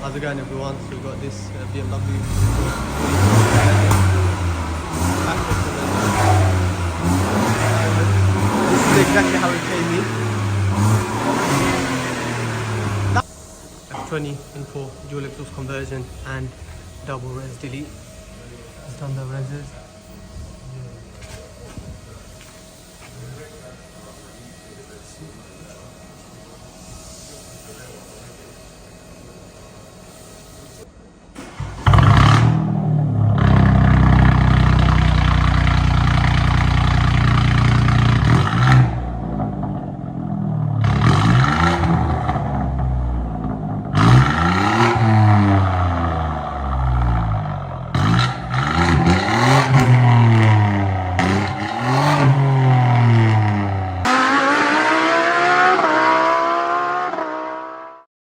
How's it going, everyone? So we've got this BMW. This is exactly how it came in. F20 in 4 dual exhaust conversion and double res delete. It's done the reses.